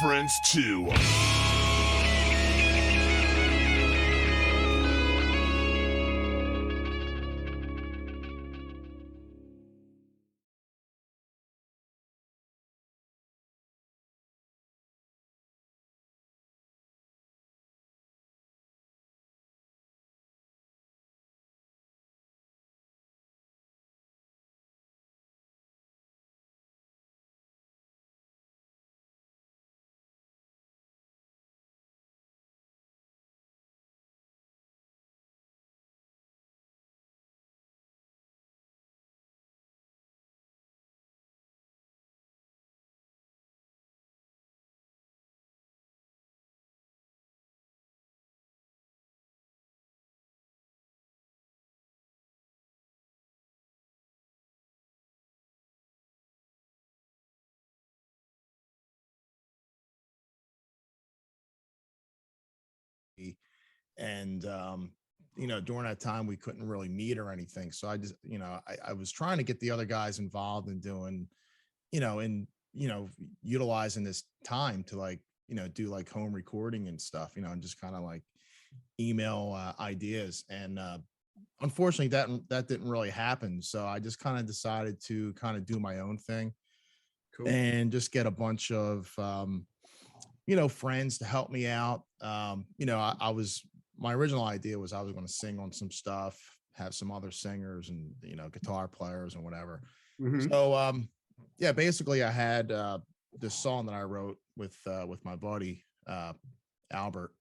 Friends 2. And during that time we couldn't really meet or anything, so I just I was trying to get the other guys involved in doing and utilizing this time to like do like home recording and stuff, and just kind of like email ideas. And unfortunately that didn't really happen, so I just kind of decided to kind of do my own thing. Cool. And just get a bunch of friends to help me out. I was my original idea was I was going to sing on some stuff, have some other singers and guitar players and whatever. Mm-hmm. So yeah, basically I had this song that I wrote with my buddy Albert,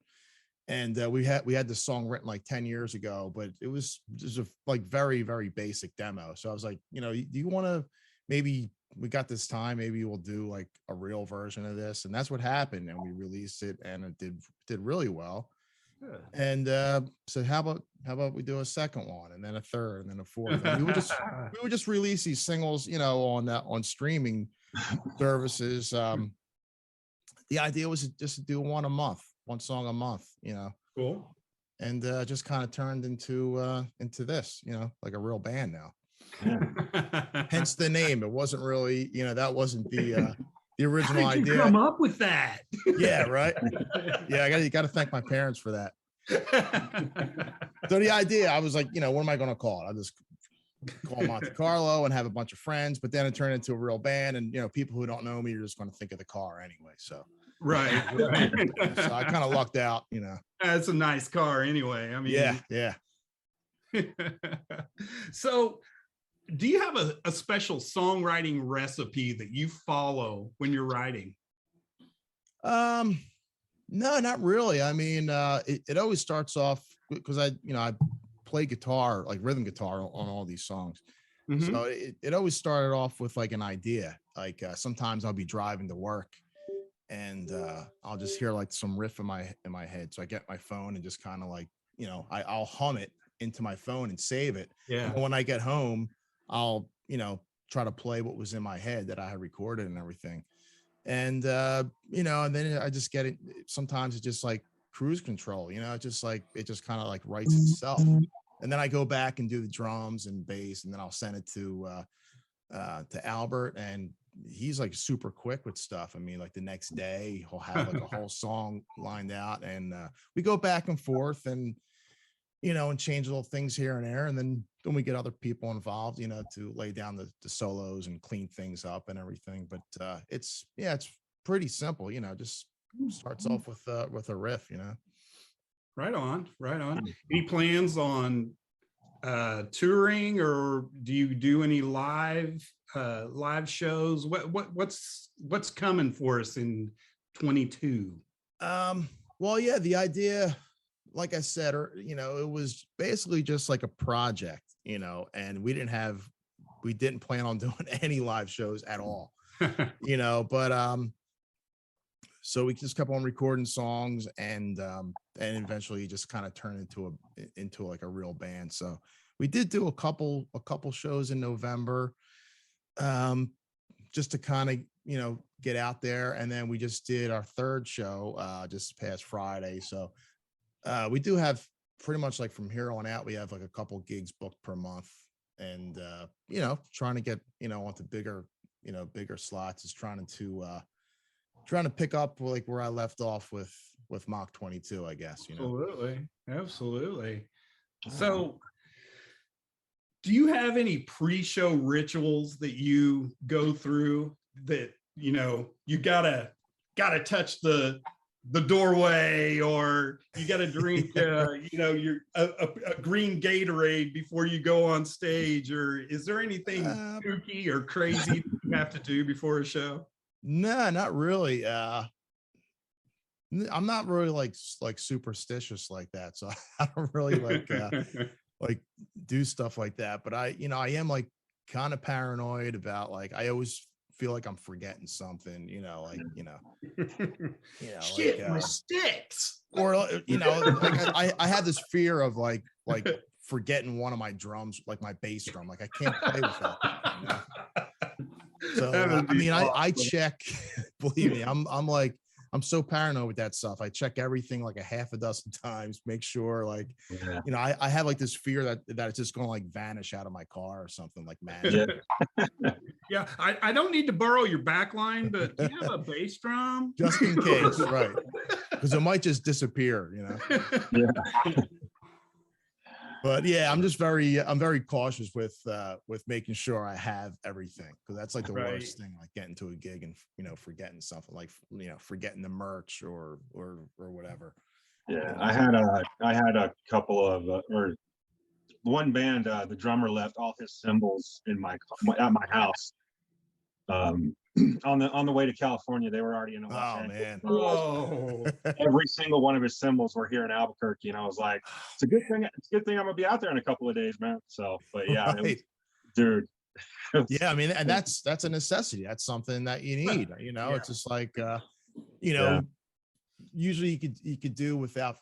and we had this song written like 10 years ago, but it was just a like very, very basic demo. So I was like, do you want to, maybe we got this time, maybe we'll do like a real version of this. And that's what happened, and we released it, and it did really well. Good. And so how about we do a second one, and then a third, and then a fourth. And we would just release these singles on streaming services. The idea was just to do one song a month. Cool. And just kind of turned into this, like a real band now. Hence the name. It wasn't really, that wasn't the original idea. How did you come up with that? Yeah, right. Yeah, you got to thank my parents for that. So the idea, I was like, what am I going to call it? I'll just call MonteCarlo and have a bunch of friends. But then it turned into a real band, and people who don't know me are just going to think of the car anyway. So right. So I kind of lucked out. That's a nice car anyway. I mean, yeah. So do you have a special songwriting recipe that you follow when you're writing? No, not really. I mean, it always starts off because I play guitar, like rhythm guitar on all these songs. Mm-hmm. So it always started off with like an idea. Like sometimes I'll be driving to work, and I'll just hear like some riff in my head. So I get my phone and just kind of like, I'll hum it into my phone and save it. Yeah. And when I get home, I'll, try to play what was in my head that I had recorded and everything. And, and then I just get it. Sometimes it's just like cruise control, it just kind of like writes itself. And then I go back and do the drums and bass, and then I'll send it to Albert, and he's like super quick with stuff. I mean, like the next day he'll have like a whole song lined out, and we go back and forth and and change little things here and there. And then we get other people involved, to lay down the solos and clean things up and everything. But it's pretty simple, just starts off with a riff, Right on. Any plans on touring, or do you do any live shows? What's coming for us in 22? Well, yeah, the idea, like I said, it was basically just like a project, and we didn't plan on doing any live shows at all, but so we just kept on recording songs, and eventually just kind of turned into like a real band. So we did do a couple shows in November, just to kind of, get out there. And then we just did our third show just past Friday. So we do have pretty much like from here on out, we have like a couple gigs booked per month, and trying to get onto bigger slots, is trying trying to pick up like where I left off with Mach 22, I guess, you know. Absolutely. So do you have any pre-show rituals that you go through that, you know, you gotta touch the doorway, or you gotta drink you know, a green Gatorade before you go on stage, or is there anything spooky or crazy you have to do before a show? No, not really. I'm not really like superstitious like that, so I don't really like do stuff like that. But I am like kind of paranoid about, like, I always feel like I'm forgetting something, Shit, like my sticks. or like I had this fear of like forgetting one of my drums, like my bass drum. Like I can't play with that thing, you know? So I mean, awesome. I check. Believe me, I'm so paranoid with that stuff. I check everything like a half a dozen times, make sure, like, I have like this fear that it's just gonna like vanish out of my car or something, like magic. Yeah, I don't need to borrow your back line, but do you have a bass drum? Just in case, right? Because it might just disappear, you know. Yeah. But yeah, I'm very cautious with making sure I have everything, because that's like the worst thing, like getting to a gig and forgetting something, like forgetting the merch or whatever. Yeah, I had a couple of or one band, the drummer left all his cymbals at my house. On the way to California, they were already in Los Angeles. Oh, every single one of his cymbals were here in Albuquerque, and I was like, it's a good thing I'm gonna be out there in a couple of days, man. So, but yeah, dude. Yeah, I mean, and that's a necessity. That's something that you need. It's just like usually you could do without.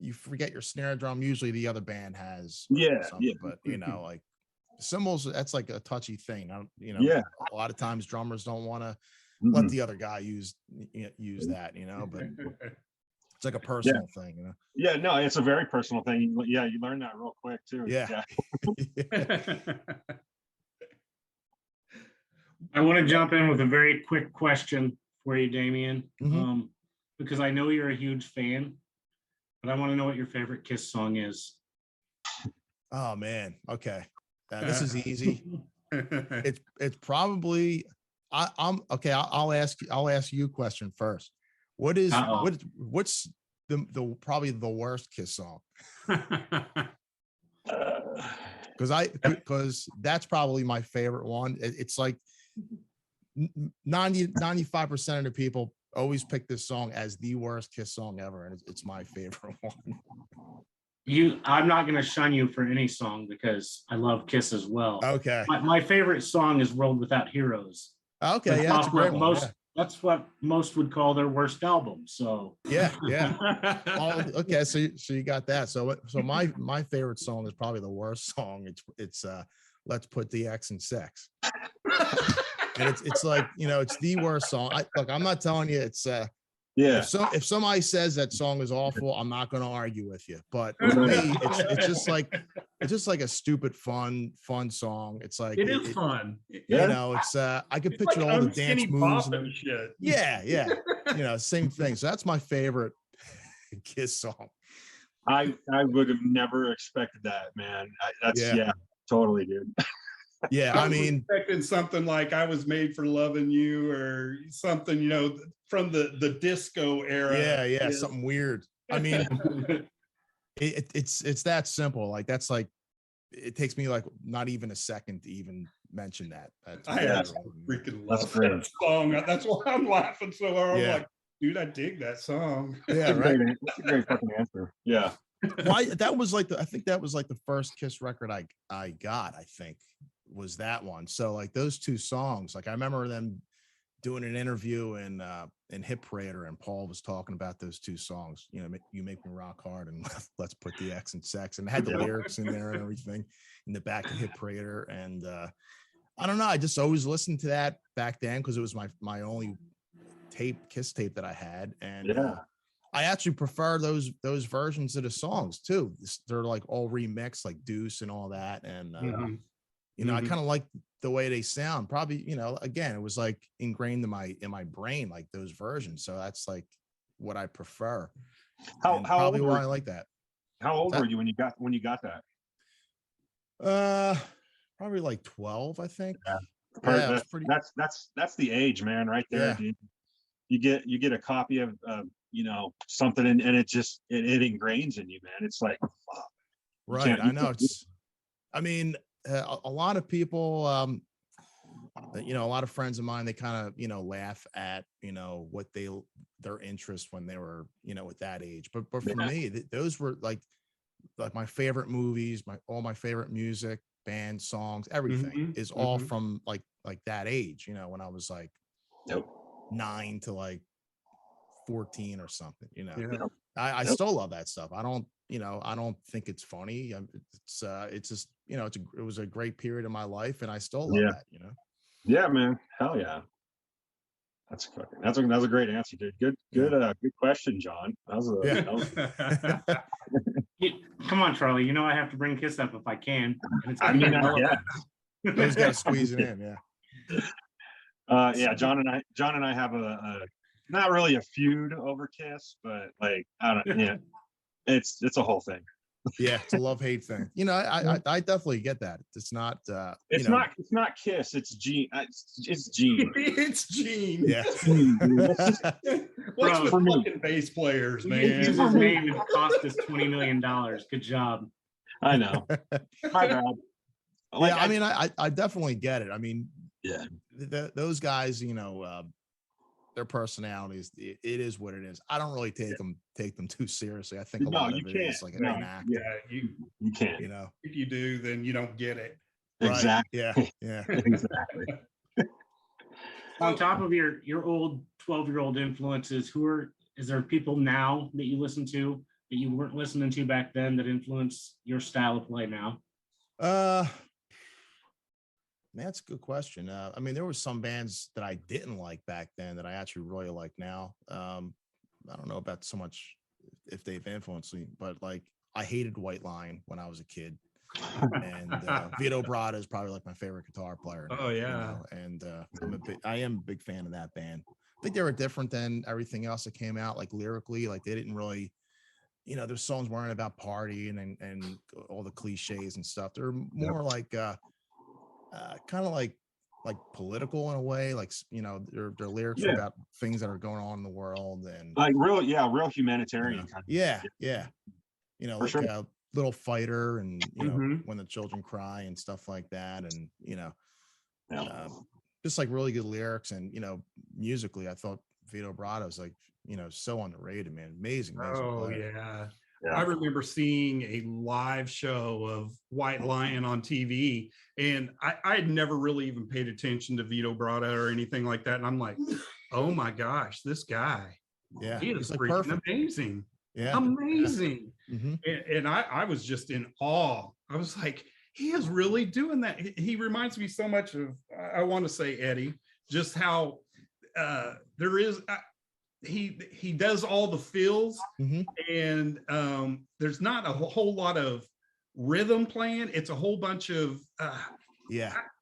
You forget your snare drum. Usually the other band has. But like cymbals, that's like a touchy thing. A lot of times drummers don't want to let the other guy use that, but it's like a personal thing, Yeah, no, it's a very personal thing. Yeah, you learn that real quick too. Yeah. I want to jump in with a very quick question for you, Damien, because I know you're a huge fan, but I want to know what your favorite Kiss song is. Oh man, okay. This is easy. It's probably I'm okay. I'll ask you a question first. What's the probably the worst Kiss song? Because that's probably my favorite one. It's like 95% of the people always pick this song as the worst Kiss song ever, and it's my favorite one. I'm not going to shun you for any song because I love Kiss as well. Okay. My favorite song is World Without Heroes. Okay, yeah, that's a great one. That's what most would call their worst album. So yeah. Okay, so you got that. So my favorite song is probably the worst song. It's Let's Put the X in Sex. And it's like, it's the worst song. I'm not telling you it's if somebody says that song is awful, I'm not going to argue with you. But for me, it's just like a stupid fun song. It's like it is fun. It's I could picture like all the dance moves and shit. Yeah. Same thing. So that's my favorite Kiss song. I would have never expected that, man. Totally, dude. Yeah, I mean, expecting something like I Was Made for Loving You or something, from the disco era. Yeah, something weird. I mean, it's that simple. Like that's like, it takes me like not even a second to even mention that. I freaking love that song. That's why I'm laughing so hard. I'm like, dude, I dig that song. Yeah, right. That's a great fucking answer. Yeah. Well, that was like I think that was like the first Kiss record I got. I think was that one. So like those two songs, like I remember them doing an interview in Hip Parader, and Paul was talking about those two songs. You Make Me Rock Hard and Let's Put the X in Sex, and it had the lyrics in there and everything in the back of Hip Parader. And I don't know, I just always listened to that back then because it was my only Kiss tape that I had, and I actually prefer those versions of the songs too. They're like all remixed, like Deuce and all that, and I kind of like the way they sound. Probably, again, it was like ingrained in my brain, like those versions. So that's like what I prefer. How probably old why were I like that. How old were you when you got that? Probably like 12, I think. Yeah. Yeah, it was pretty. That's the age, man, right there, Yeah. dude. You get a copy of something, and it just it ingrains in you, man. It's like, fuck. Right. I know. I mean, a lot of people, a lot of friends of mine, they kind of, laugh at, what their interest when they were, at that age. But for me, those were like my favorite movies, all my favorite music, band songs, everything is all from like that age, when I was like 9 to like 14 or something, Yeah. I still love that stuff. I don't think it's funny. It's just, it was a great period of my life, and I still love that, Yeah, man. Hell yeah. That's a great answer, dude. Good question, John. Come on, Charlie. You know I have to bring Kiss up if I can. And it's I mean, yeah. Always got to squeeze it in. Yeah. Yeah. John and I have a not really a feud over Kiss, but like, I don't. Yeah, it's a whole thing. Yeah, it's a love-hate thing. I definitely get that. It's not. It's not Kiss. It's Gene. It's Gene. It's Gene. Yeah. What's with for fucking bass players, man? Use his name and cost us $20 million. Good job. I know. My bad. Like, yeah, I mean, I definitely get it. I mean, yeah, those guys, their personalities, it is what it is. I don't really take them too seriously. I think a lot of it is like an act. Yeah, you can't. If you do, then you don't get it. Exactly. Right? Yeah. Exactly. On top of your old 12-year-old influences, is there people now that you listen to that you weren't listening to back then that influence your style of play now? Man, that's a good question. I mean, there were some bands that I didn't like back then that I actually really like now. I don't know about so much if they've influenced me, but like I hated White Line when I was a kid. And Vito Bratta is probably like my favorite guitar player now, Oh yeah. And I am a big fan of that band. I think they were different than everything else that came out, like lyrically, like they didn't really, their songs weren't about partying and all the cliches and stuff. They're more like kind of like political in a way, like their lyrics are about things that are going on in the world, and like real humanitarian kind of. Yeah. Like sure. Little Fighter, and When the Children Cry and stuff like that, and just like really good lyrics, and musically, I thought Vito Bratta was like so underrated, man. Amazing player. Yeah. I remember seeing a live show of White Lion on TV, and I had never really even paid attention to Vito Bratta or anything like that. And I'm like, oh my gosh, this guy, he is like freaking amazing. Yeah. Amazing. Yeah. Mm-hmm. And I was just in awe. I was like, he is really doing that. He reminds me so much of, I want to say Eddie, just how there is, he does all the fills, and there's not a whole lot of rhythm playing. It's a whole bunch of, I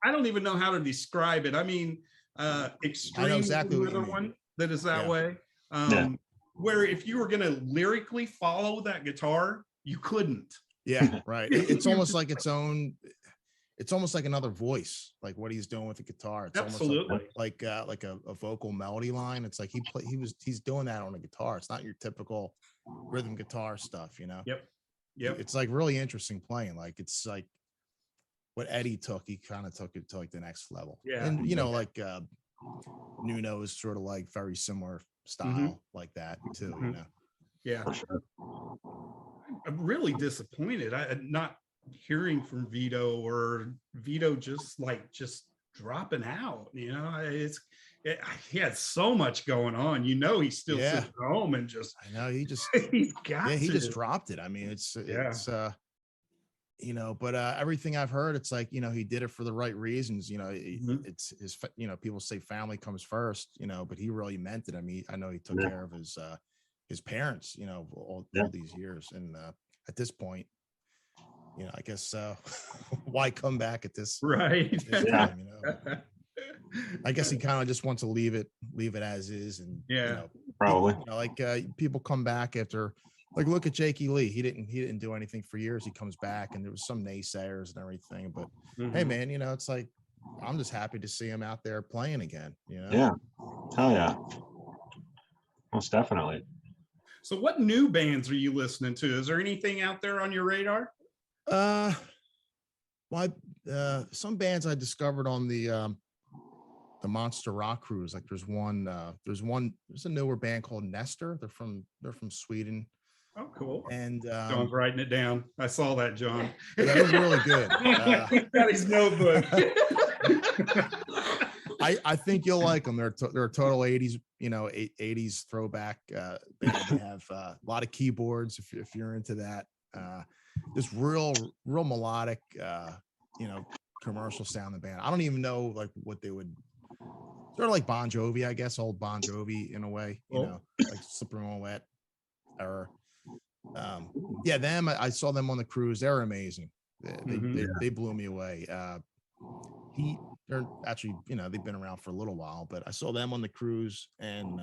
don't even know how to describe it. I mean, Extreme, I know exactly another one that is that way. Where if you were going to lyrically follow that guitar, you couldn't. Yeah, right. It's almost like its almost like another voice, like what he's doing with the guitar. It's absolutely almost like a vocal melody line. It's like he's doing that on a guitar. It's not your typical rhythm guitar stuff, Yep. It's like really interesting playing. Like it's like what Eddie took, he kind of took it to like the next level. Yeah. And like Nuno is sort of like very similar style like that too, Yeah. I'm really disappointed. I'm not hearing from Vito, or Vito just dropping out. He had so much going on. He still sits at home and just. I know he just. he just dropped it. I mean, it's but everything I've heard, it's like he did it for the right reasons. It's his. People say family comes first. But he really meant it. I mean, I know he took care of his parents. All these years, and at this point, I guess why come back at this, Right. this time, I guess he kind of just wants to leave it as is, and Probably. like people come back after, like look at Jakey Lee. He didn't do anything for years. He comes back, and there was some naysayers and everything. But hey, man, it's like I'm just happy to see him out there playing again. Yeah. Hell yeah. Most definitely. So, what new bands are you listening to? Is there anything out there on your radar? Well, some bands I discovered on the Monster Rock cruise. Like there's a newer band called Nestor. They're from Sweden. Oh, cool. And John's writing it down. I saw that, John. That was really good. He's got his notebook. I think you'll like them. They're a total 80s, 80s throwback band. They have a lot of keyboards if you're into that. Just real melodic, commercial sounding band. I don't even know like what they would. They're like Bon Jovi, I guess, old Bon Jovi in a way, like Slippery When Wet, or them. I saw them on the cruise. They're amazing. They blew me away. They're actually, they've been around for a little while, but I saw them on the cruise, and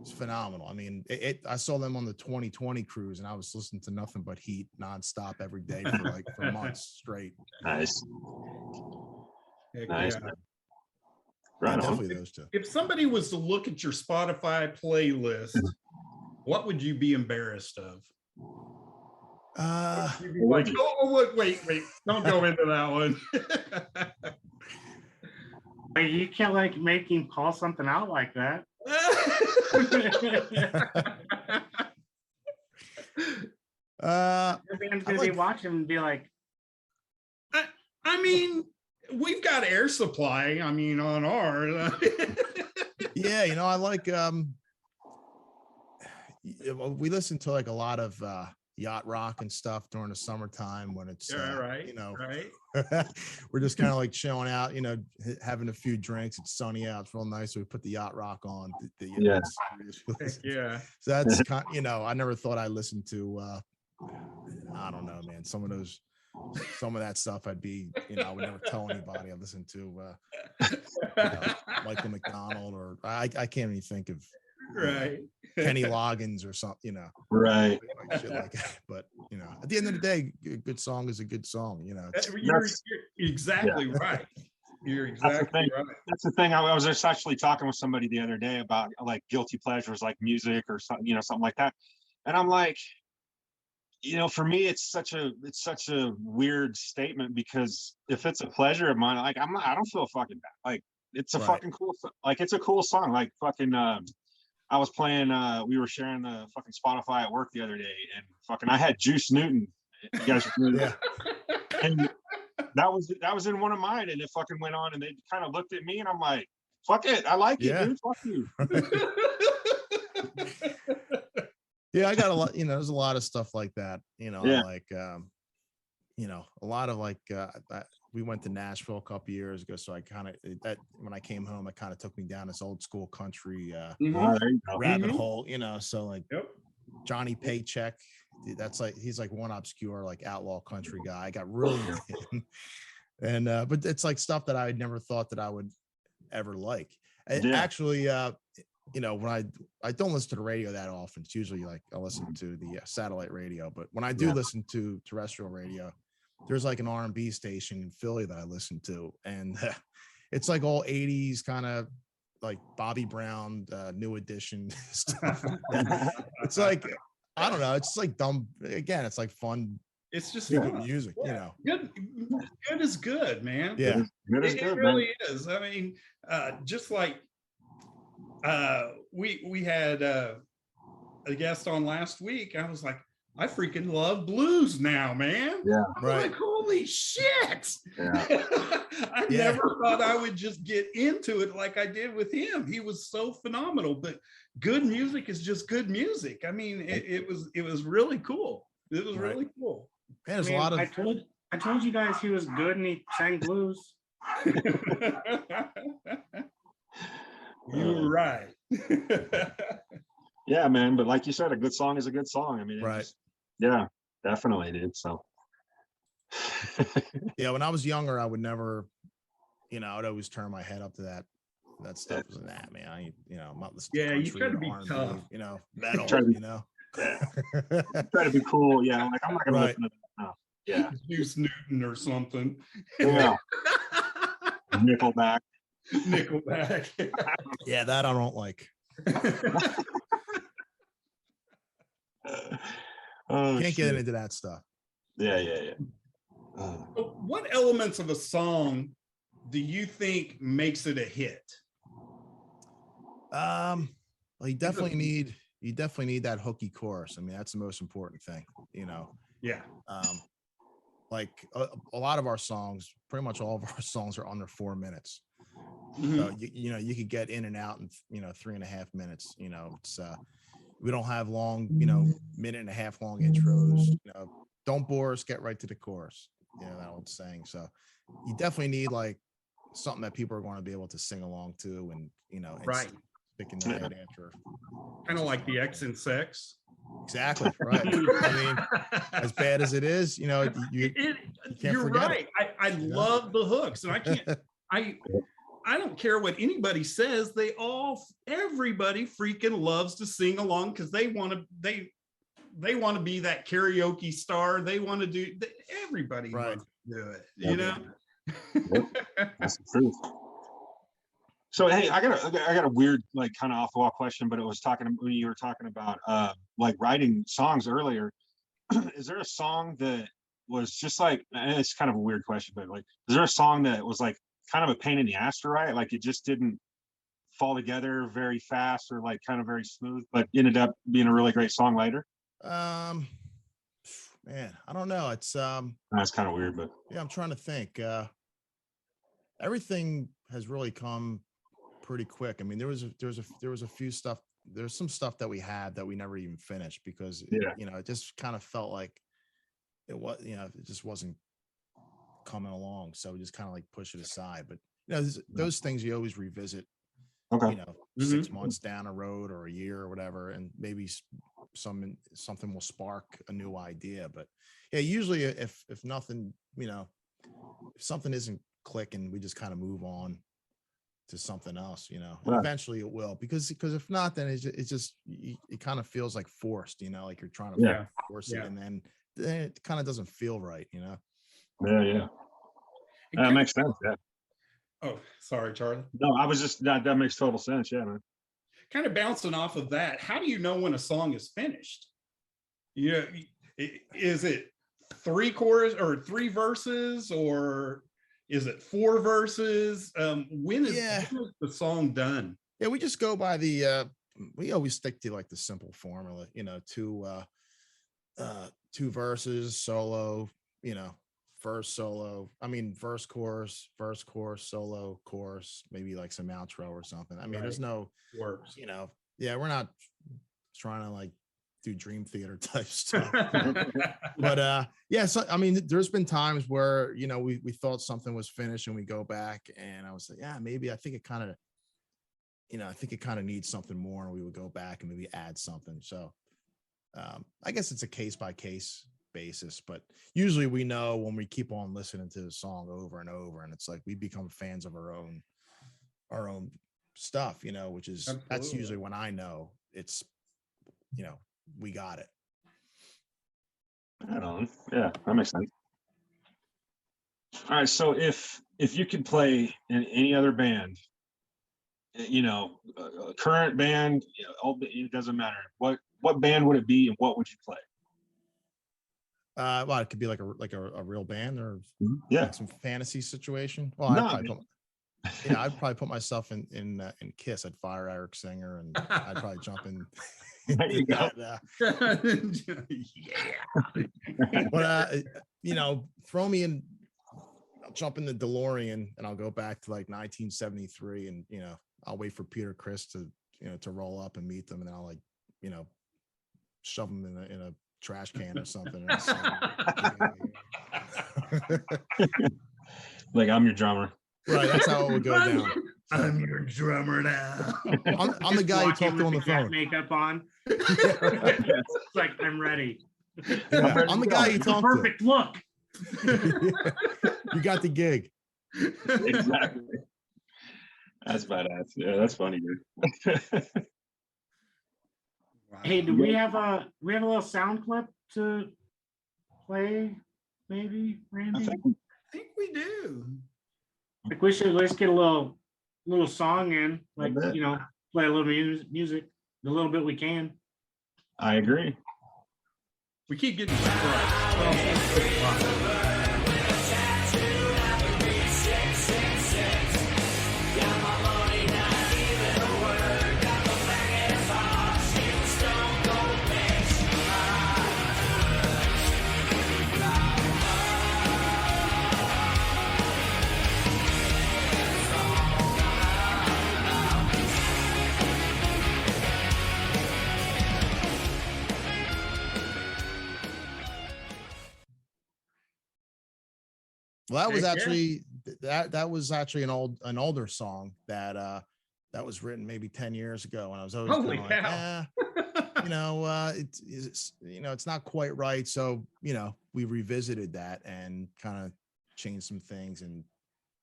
it's phenomenal. I mean, I saw them on the 2020 cruise, and I was listening to nothing but Heat nonstop every day for months straight. Nice. Nice. Yeah. Right, definitely those two. If somebody was to look at your Spotify playlist, what would you be embarrassed of? Like, wait, don't go into that one. You can't like make him call something out like that. Everyone's gonna be watching and be like, I mean, we've got Air Supply. I mean, on ours. Yeah, I like. We listen to like a lot of yacht rock and stuff during the summertime when it's right. We're just kind of like chilling out, having a few drinks. It's sunny out, it's real nice, so we put the yacht rock on. Yeah. So that's kind I never thought I'd listen to I don't know, man, some of that stuff I'd be, I would never tell anybody I listen to Michael McDonald, or I can't even think of Kenny Loggins or something, right, like shit like that. But at the end of the day, a good song is a good song. You're exactly right. You're exactly right. That's the thing. I was just actually talking with somebody the other day about like guilty pleasures, like music or something, something like that. And I'm like, for me, it's such a weird statement, because if it's a pleasure of mine, like I don't feel fucking bad. Like it's a fucking cool, like it's a cool song. Like fucking, I was playing, we were sharing the fucking Spotify at work the other day, and fucking I had Juice Newton. You guys and that was in one of mine, and it fucking went on, and they kind of looked at me, and I'm like, fuck it, I like it, dude. Fuck you. Yeah, I got a lot, there's a lot of stuff like that, like a lot of like we went to Nashville a couple years ago, so I kind of, that when I came home, it kind of took me down this old school country rabbit hole, so like Johnny Paycheck, that's like, he's like one obscure like outlaw country guy. I got really into him. And but it's like stuff that I never thought that I would ever like. Actually, when I don't listen to the radio that often. It's usually like I listen to the satellite radio, but when I do listen to terrestrial radio, there's like an R&B station in Philly that I listen to, and it's like all 80s kind of like Bobby Brown, New Edition stuff. It's like, I don't know, it's just like dumb. Again, it's like fun. It's just good music, Good is good, man. Yeah, it really is. I mean, just like we had a guest on last week. I was like, I freaking love blues now, man. Yeah, right. Like, holy shit. Yeah. I never thought I would just get into it like I did with him. He was so phenomenal, but good music is just good music. I mean, it was really cool. It was really cool. Man, there's a lot of. I told you guys he was good and he sang blues. You were right. Yeah, man. But like you said, a good song is a good song. I mean, definitely, dude. So Yeah, when I was younger, I would never, I'd always turn my head up to that stuff. Was like, nah, man, I'm not listening to Yeah, you country try to or be R&B, tough. metal, Try to be cool. Yeah, like I'm not gonna Right. listen to that. No. Yeah. Juice Newton or something. Yeah. Nickelback. Nickelback. Yeah, that I don't like. Oh, Can't get shit. into that stuff. Yeah. What elements of a song do you think makes it a hit? Well, you definitely need that hooky chorus. I mean, that's the most important thing, Yeah. Like a lot of our songs, pretty much all of our songs are under 4 minutes. Mhm. So you could get in and out in 3.5 minutes. It's we don't have long, minute and a half long intros. Don't bore us, get right to the chorus. That old saying. So you definitely need like something that people are going to be able to sing along to, and and Right. stick in their head after. Kind of like the X and Sex. Exactly right. I mean, as bad as it is, you can't You're forget right. I love the hooks, and I can't. I don't care what anybody says. Everybody freaking loves to sing along because they want to be that karaoke star. They want to do. Everybody wants to do it. That's the truth. So hey, I got a weird, like, kind of off the wall question, but it was when you were talking about like writing songs earlier. Is there a song that was just like, and it's kind of a weird question, but like, is there a song that was like kind of a pain in the ass to write? Like it just didn't fall together very fast or like kind of very smooth, but ended up being a really great song later? Man, I don't know. It's That's kind of weird, but yeah, I'm trying to think. Everything has really come pretty quick. I mean, there was a few stuff. There's some stuff that we had that we never even finished because it just kind of felt like it was, it just wasn't coming along. So we just kind of like push it aside. But those things you always revisit. okay. 6 months down a road or a year or whatever, and maybe something will spark a new idea. But yeah, usually if nothing, if something isn't clicking, we just kind of move on to something else, and eventually it will, because if not, then it's just it kind of feels like forced, like you're trying to force it, and then it kind of doesn't feel right. Yeah. That makes sense. Yeah. Oh, sorry, Charlie. No, I was just that makes total sense. Yeah, man. Kind of bouncing off of that, how do you know when a song is finished? Is it 3 chorus or 3 verses, or is it 4 verses? When is the song done? Yeah, we just go by the we always stick to like the simple formula, 2 verses, solo, verse, solo. I mean, verse, chorus, solo, chorus, maybe like some outro or something. I mean, there's no works. We're not trying to like do Dream Theater type stuff. But so I mean, there's been times where we thought something was finished and we go back and I was like, yeah, maybe I think it kind of needs something more, and we would go back and maybe add something. So I guess it's a case by case basis, but usually we know when we keep on listening to the song over and over, and it's like we become fans of our own stuff, which is Absolutely. That's usually when I know it's we got it. Right on. Yeah, that makes sense. All right, so if you could play in any other band, a current band, it doesn't matter, what band would it be and what would you play? Well, it could be like a real band, or like some fantasy situation. Well, I'd probably put myself in Kiss. I'd fire Eric Singer, and I'd probably jump in. There you go. But throw me in. I'll jump in the DeLorean and I'll go back to like 1973, and I'll wait for Peter Criss to roll up and meet them, and then I'll shove them in a trash can or something. Like, I'm your drummer. Right, that's how it would go down. I'm your drummer now. I'm the guy who talked on the phone. Makeup on. It's like, I'm ready. Yeah, I'm the guy you It's a talk perfect look. to. You got the gig. Exactly. That's badass. Yeah, that's funny, dude. Hey, do we have a little sound clip to play? Maybe, I Randy. think I think we do. Like we should let's get a little song in, like bit. play a little music, the little bit we can. I agree. We keep getting surprised. Well, that was Heck yeah. actually that was actually an older song that was written maybe 10 years ago, and I was always Holy kind of cow. like, it's not quite right. So, we revisited that and kind of changed some things. And,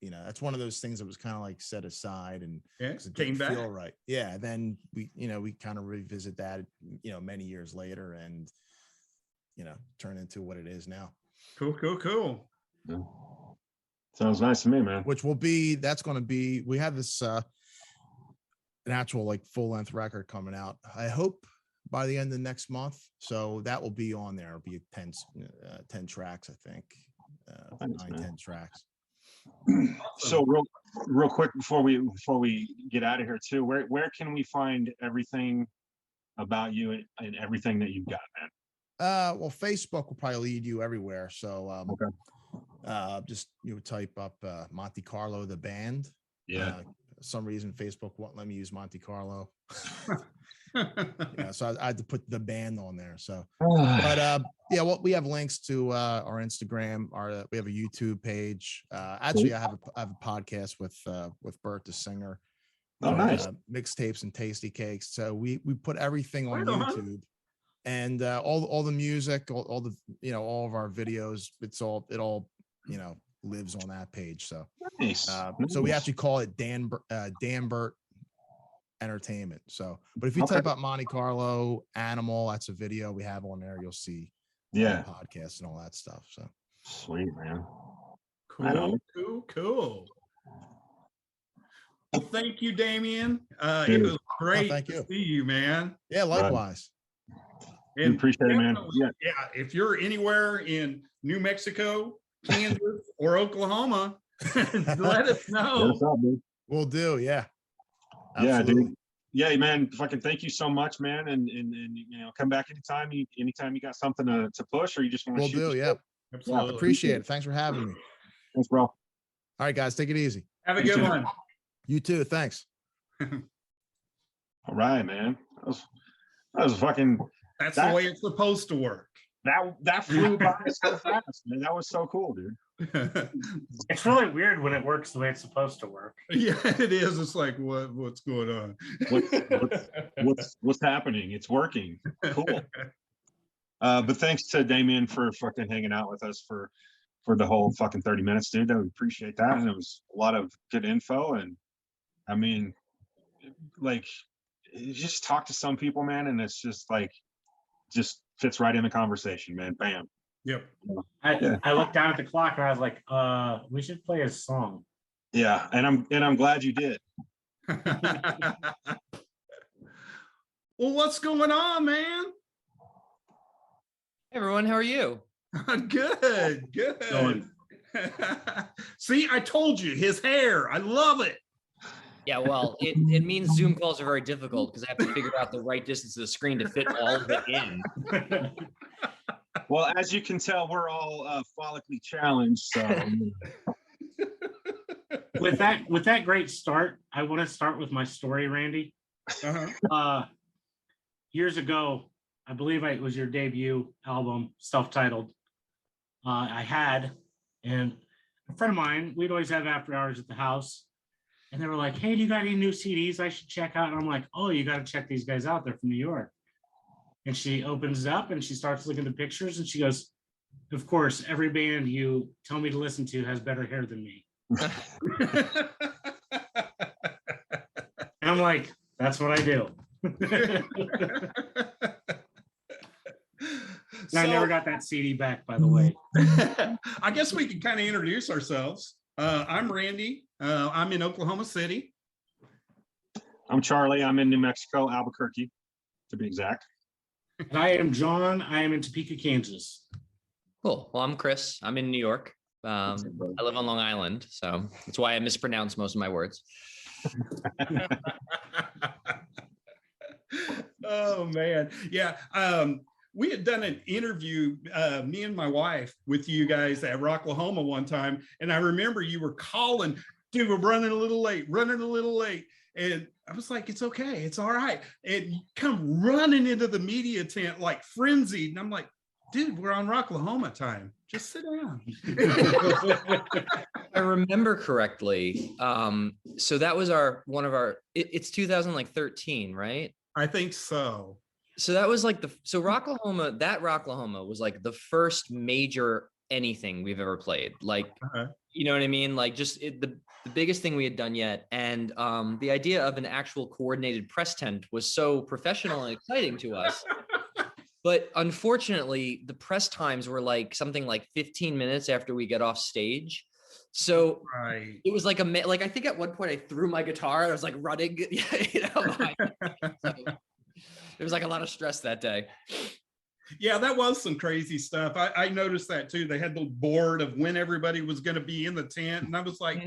that's one of those things that was kind of like set aside and Yeah, 'cause it came didn't back. feel right. Yeah. Then we kind of revisit that, many years later and, turn into what it is now. Cool. Yeah. Sounds nice to me, man. Which that's going to be, we have this, an actual like full length record coming out. I hope by the end of next month. So that will be on there. It'll be 10 tracks, I think. Thanks, 9, man. 10 tracks. So real quick before we get out of here too, where can we find everything about you and everything that you've got, man? Well, Facebook will probably lead you everywhere. So Okay. just type up MonteCarlo the band. Yeah. Some reason Facebook won't let me use MonteCarlo. So I had to put the band on there. So, but we have links to our Instagram. We have a YouTube page. Actually, I have a podcast with Bert the singer. Oh, nice. Mixtapes and tasty cakes. So we put everything on Right on. YouTube, and all the music, all the all of our videos. It all lives on that page. So Nice. so we actually call it Dan Burt Entertainment. So, but if you Okay. type out MonteCarlo Animal, that's a video we have on there. You'll see Yeah. podcasts and all that stuff. So Sweet, man. I know. Cool. Well, thank you, Damien. It Dude. was great thank to you. see you, man. yeah, likewise. We appreciate it, man. Yeah. Yeah, if you're anywhere in New Mexico, Kansas, or Oklahoma, let us know. What's up, dude? We'll do. Yeah. Yeah, Absolutely. dude. Yeah, man. Fucking thank you so much, man. And come back anytime. Anytime you got something to push, or you just want to We'll shoot. do. the Yeah. shit. Absolutely. Appreciate it. Thanks for having me. Thanks, bro. All right, guys, take it easy. Have a You good too. one. You too. Thanks. All right, man. That was fucking. That's the way it's supposed to work. That flew by so fast, man. That was so cool, dude. It's really weird when it works the way it's supposed to work. Yeah, it is. It's like what's going on? What's happening? It's working. Cool. But thanks to Damien for fucking hanging out with us for the whole fucking 30 minutes, dude. I appreciate that. And it was a lot of good info. And I mean, like, you just talk to some people, man, and it's just like, just fits right in the conversation, man. Bam. Yep. I looked down at the clock and I was like, we should play a song. Yeah, and I'm glad you did. Well, what's going on, man? Hey everyone, how are you? Good. See, I told you, his hair. I love it. Yeah, well, it means Zoom calls are very difficult because I have to figure out the right distance of the screen to fit all of it in. Well, as you can tell, we're all follically challenged. So With that great start, I want to start with my story, Randy. Uh-huh. Years ago, I believe it was your debut album, self-titled. I had, and a friend of mine, we'd always have after hours at the house. And they were like, hey, do you got any new CDs I should check out? And I'm like, oh, you got to check these guys out. They're from New York. And she opens it up and she starts looking at the pictures and she goes, of course, every band you tell me to listen to has better hair than me. And I'm like, that's what I do. And I never got that CD back, by the way. I guess we can kind of introduce ourselves. I'm Randy. I'm in Oklahoma City. I'm Charlie. I'm in New Mexico, Albuquerque, to be exact. And I am John. I am in Topeka, Kansas. Cool. Well, I'm Chris. I'm in New York. I live on Long Island, so that's why I mispronounce most of my words. Oh man, yeah. We had done an interview, me and my wife, with you guys at Rocklahoma one time, and I remember you were calling, dude, we're running a little late, and I was like, it's okay, it's all right. And you come running into the media tent like frenzied, and I'm like, dude, we're on Rocklahoma time. Just sit down. I remember correctly. So that was it's 2013, right? I think so. So that was like Rocklahoma was like the first major anything we've ever played. Like, you know what I mean? Like just the biggest thing we had done yet. And the idea of an actual coordinated press tent was so professional and exciting to us. But unfortunately, the press times were like something like 15 minutes after we get off stage. So it was like I think at one point I threw my guitar. I was like running, you know. So it was like a lot of stress that day. Yeah, that was some crazy stuff. I noticed that too. They had the board of when everybody was going to be in the tent, and I was like,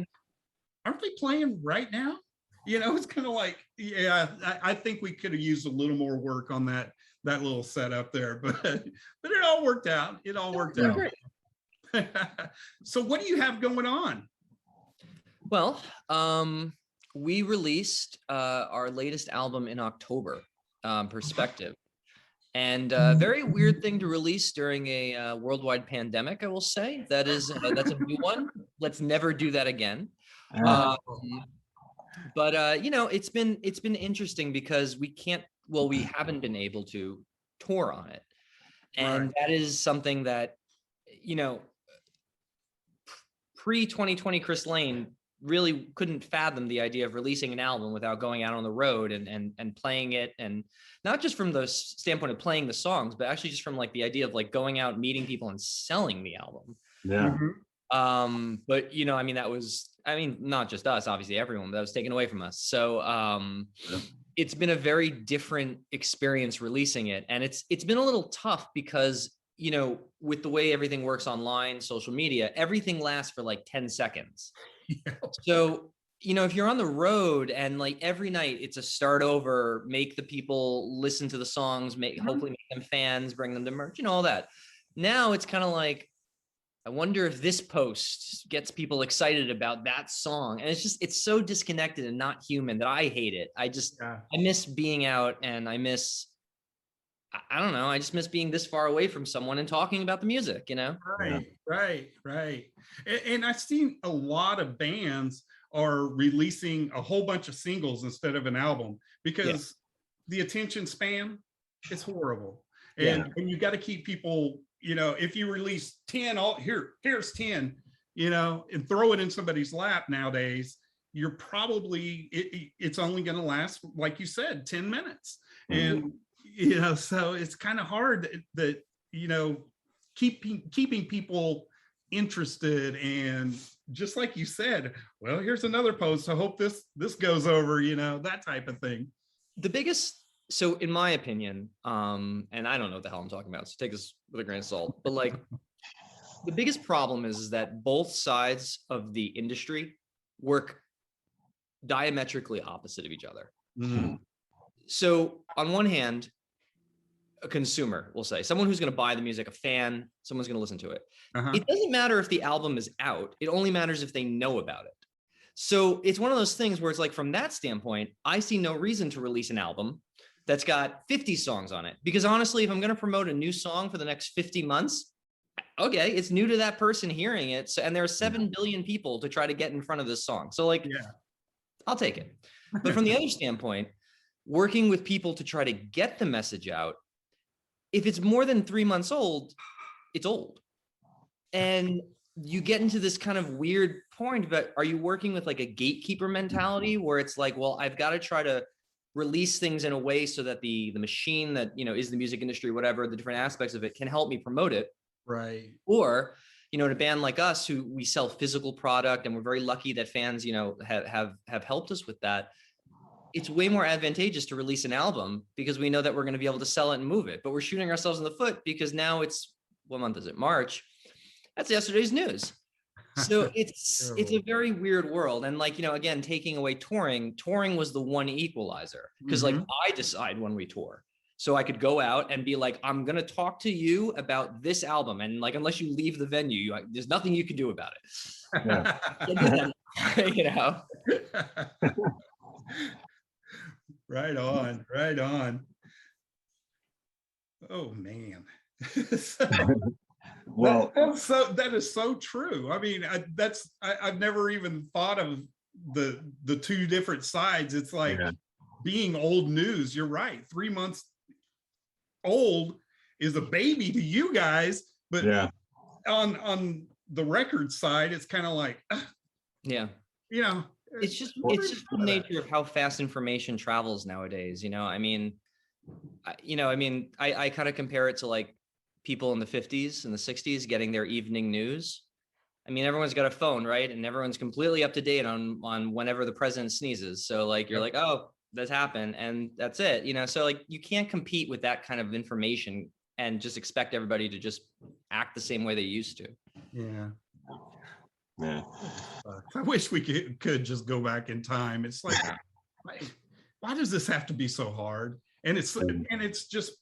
aren't they playing right now? You know, it's kind of like, yeah, I think we could have used a little more work on that little setup there, but it all worked out. It all worked out. So what do you have going on? Well, we released our latest album in October, Perspective. And a very weird thing to release during a worldwide pandemic, I will say. That's a new one. Let's never do that again. But you know, it's been interesting because we haven't been able to tour on it. And that is something that, you know, pre-2020 Chris Lane really couldn't fathom the idea of releasing an album without going out on the road and playing it, and not just from the standpoint of playing the songs, but actually just from like the idea of like going out, meeting people and selling the album. Yeah. But you know, I mean, not just us, obviously everyone, that was taken away from us. So it's been a very different experience releasing it. And it's been a little tough because, you know, with the way everything works online, social media, everything lasts for like 10 seconds. Yeah. So, you know, if you're on the road and like every night it's a start over, make the people listen to the songs, hopefully make them fans, bring them to merch, you know, all that. Now it's kind of like, I wonder if this post gets people excited about that song. And it's so disconnected and not human that I hate it. I miss being out, and I don't know, I just miss being this far away from someone and talking about the music, you know? Right. And I've seen a lot of bands are releasing a whole bunch of singles instead of an album because the attention span is horrible. And you got to keep people, you know, if you release 10, here's 10, you know, and throw it in somebody's lap nowadays, you're probably, it's only going to last, like you said, 10 minutes. And, you know, so it's kind of hard that, you know, keeping people interested. And just like you said, well, here's another post, I hope this goes over, you know, that type of thing. So in my opinion, and I don't know what the hell I'm talking about, so take this with a grain of salt, but like the biggest problem is that both sides of the industry work diametrically opposite of each other. So on one hand, a consumer, we'll say, someone who's going to buy the music, a fan, someone's going to listen to it. It doesn't matter if the album is out. It only matters if they know about it. So it's one of those things where it's like, from that standpoint, I see no reason to release an album that's got 50 songs on it. Because honestly, if I'm going to promote a new song for the next 50 months, okay, it's new to that person hearing it. So, and there are 7 billion people to try to get in front of this song. So like, I'll take it. But from the other standpoint, working with people to try to get the message out, if it's more than 3 months old, it's old. And you get into this kind of weird point, but are you working with like a gatekeeper mentality where it's like, well, I've got to try to release things in a way so that the machine that, you know, is the music industry, whatever, the different aspects of it can help me promote it. Right. Or, you know, in a band like us, who we sell physical product, and we're very lucky that fans, you know, have helped us with that. It's way more advantageous to release an album because we know that we're going to be able to sell it and move it. But we're shooting ourselves in the foot because now it's, what month is it? March. That's yesterday's news. So it's a very weird world. And like, you know, again, taking away touring was the one equalizer, because like I decide when we tour. So I could go out and be like, I'm going to talk to you about this album. And like, unless you leave the venue, there's nothing you can do about it. Yeah. You know? Right on. Right on. Oh, man. Well, that is so true. I mean, I've never even thought of the two different sides. It's like being old news. You're right. 3 months old is a baby to you guys, but on the record side, it's kind of like, you know, it's just the nature of how fast information travels nowadays. You know, I mean, I kind of compare it to like people in the 50s and the 60s getting their evening news. I mean, everyone's got a phone, right? And everyone's completely up to date on whenever the president sneezes. So like, you're like, oh, that's happened. And that's it, you know? So like, you can't compete with that kind of information and just expect everybody to just act the same way they used to. Yeah. Yeah. I wish we could just go back in time. It's like, why does this have to be so hard? And it's just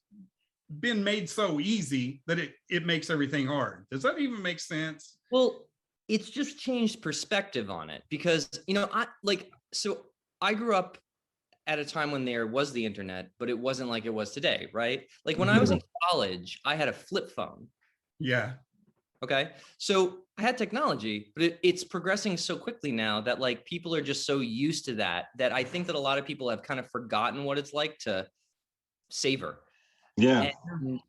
been made so easy that it makes everything hard. Does that even make sense? Well, it's just changed perspective on it, because, you know, I grew up at a time when there was the internet, but it wasn't like it was today, right? Like when I was in college, I had a flip phone. Yeah. Okay. So I had technology, but it's progressing so quickly now that like people are just so used to that I think that a lot of people have kind of forgotten what it's like to savor. Yeah. And,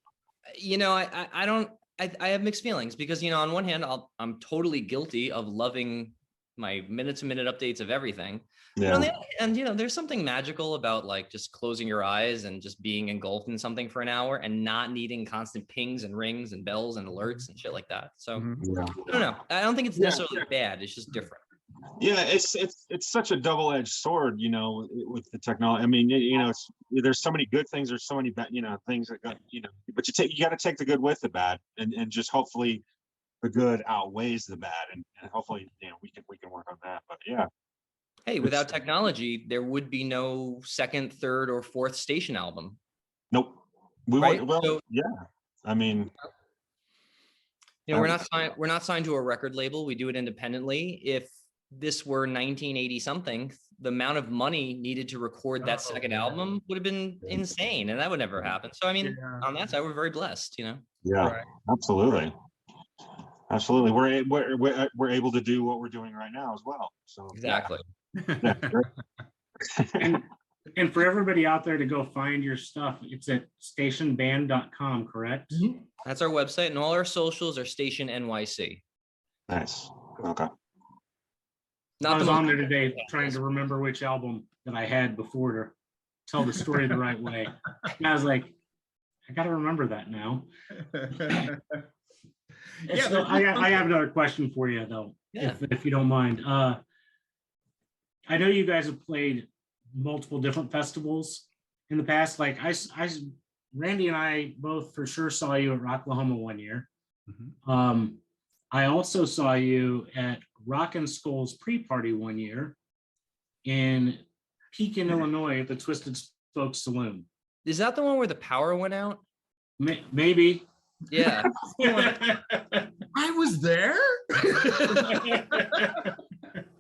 you know, I have mixed feelings, because, you know, on one hand, I'm totally guilty of loving my minute to minute updates of everything. Yeah. But on the other hand, you know, there's something magical about like just closing your eyes and just being engulfed in something for an hour and not needing constant pings and rings and bells and alerts and shit like that. So I don't know. I don't think it's necessarily bad. It's just different. Yeah, it's such a double-edged sword, you know, with the technology. I mean, you know, there's so many good things, there's so many bad, you know, things that got, you know, but you got to take the good with the bad, and just hopefully the good outweighs the bad, and hopefully, you know, we can work on that. But yeah. Hey, without technology, there would be no second, third, or fourth Station album. Nope. Right? Well, so, yeah. I mean, you know, we're not signed to a record label. We do it independently. If this were 1980 something, the amount of money needed to record that second album would have been insane, and that would never happen. So I mean, on that side, we're very blessed, you know. Yeah, absolutely. We're able to do what we're doing right now as well. So exactly. Yeah. And for everybody out there to go find your stuff, it's at stationband.com, correct? Mm-hmm. That's our website, and all our socials are Station NYC. Nice. Okay. I was on there today trying to remember which album that I had before to tell the story the right way. And I was like, I got to remember that now. Yeah, so I have another question for you, though, if you don't mind. I know you guys have played multiple different festivals in the past. Like Randy and I both for sure saw you at Rocklahoma one year. Mm-hmm. I also saw you at Rockin' Skull's pre-party one year in Pekin, Illinois at the Twisted Spoke Saloon. Is that the one where the power went out? Maybe. Yeah. I was there.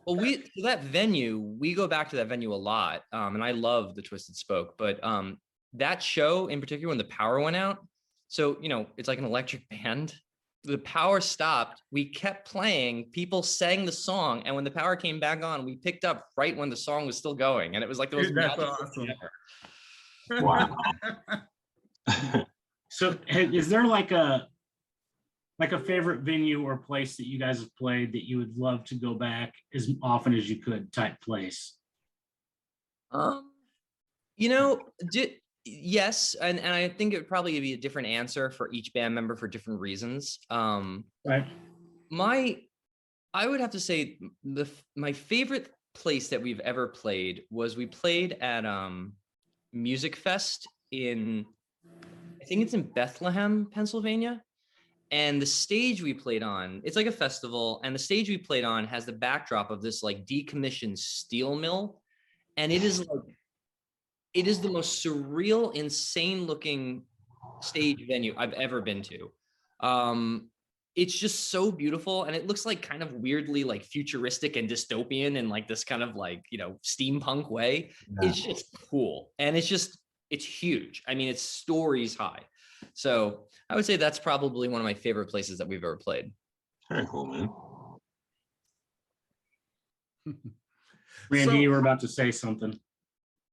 Well, that venue, we go back to that venue a lot. And I love the Twisted Spoke, but that show in particular, when the power went out, so, you know, it's like an electric band. The power stopped. We kept playing. People sang the song. And when the power came back on, we picked up right when the song was still going. And it was like the most magical thing ever. Wow. So is there like a favorite venue or place that you guys have played that you would love to go back as often as you could type place? You know, yes, and I think it would probably be a different answer for each band member for different reasons. Right. I would have to say my favorite place that we've ever played was we played at Music Fest in, I think it's in Bethlehem, Pennsylvania. And the stage we played on, it's like a festival, and the stage we played on has the backdrop of this like decommissioned steel mill. And it is the most surreal, insane looking stage venue I've ever been to. It's just so beautiful, and it looks like kind of weirdly like futuristic and dystopian in like this kind of like, you know, steampunk way. Yeah. It's just cool, and it's huge. I mean, it's stories high. So I would say that's probably one of my favorite places that we've ever played. Very cool, man. Randy, you were about to say something.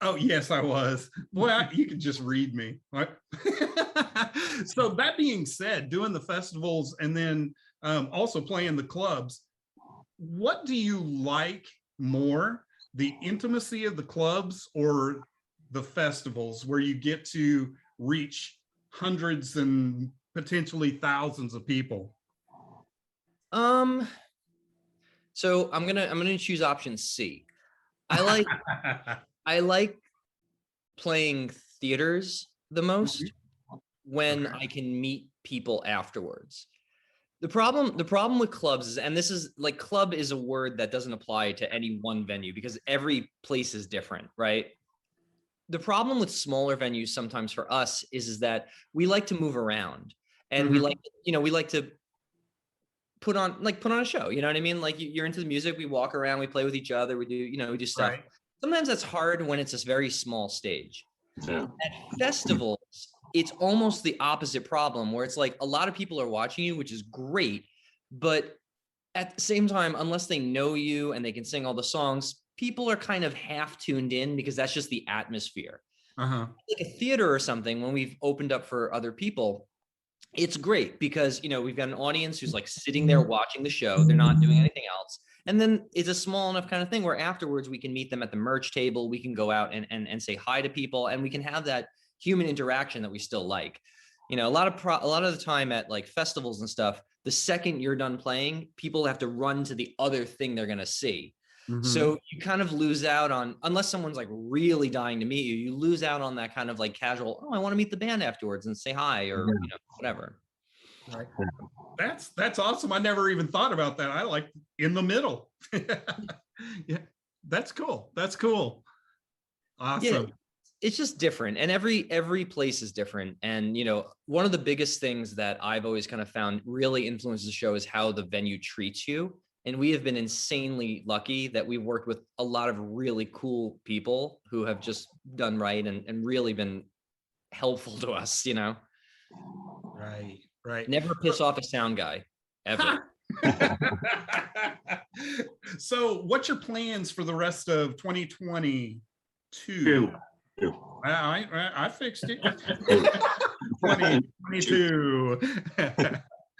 Oh, yes, I was. Boy, you can just read me. So that being said, doing the festivals and then also playing the clubs, what do you like more, the intimacy of the clubs or the festivals where you get to reach hundreds and potentially thousands of people? So I'm gonna choose option C. I like playing theaters the most when I can meet people afterwards. The problem with clubs is, and this is like, club is a word that doesn't apply to any one venue because every place is different, right? The problem with smaller venues sometimes for us is that we like to move around, and we like to put on a show, you know what I mean? Like, you're into the music, we walk around, we play with each other, we do stuff. Right. Sometimes that's hard when it's a very small stage. Yeah. At festivals, it's almost the opposite problem, where it's like a lot of people are watching you, which is great, but at the same time, unless they know you and they can sing all the songs, people are kind of half tuned in because that's just the atmosphere. Like a theater or something, when we've opened up for other people, it's great because, you know, we've got an audience who's like sitting there watching the show. They're not doing anything else. And then it's a small enough kind of thing where afterwards we can meet them at the merch table. We can go out and say hi to people, and we can have that human interaction that we still like. You know, a lot of the time at like festivals and stuff, the second you're done playing, people have to run to the other thing they're going to see. So you kind of lose out on, unless someone's like really dying to meet you, you lose out on that kind of like casual, oh, I want to meet the band afterwards and say hi, or you know, whatever. Right. That's awesome. I never even thought about that. I like in the middle. Yeah, that's cool. That's cool. Awesome. Yeah, it's just different, and every place is different. And, you know, one of the biggest things that I've always kind of found really influences the show is how the venue treats you. And we have been insanely lucky that we've worked with a lot of really cool people who have just done right and really been helpful to us, you know? Right. Never piss off a sound guy, ever. So what's your plans for the rest of 2022? I fixed it. 2022.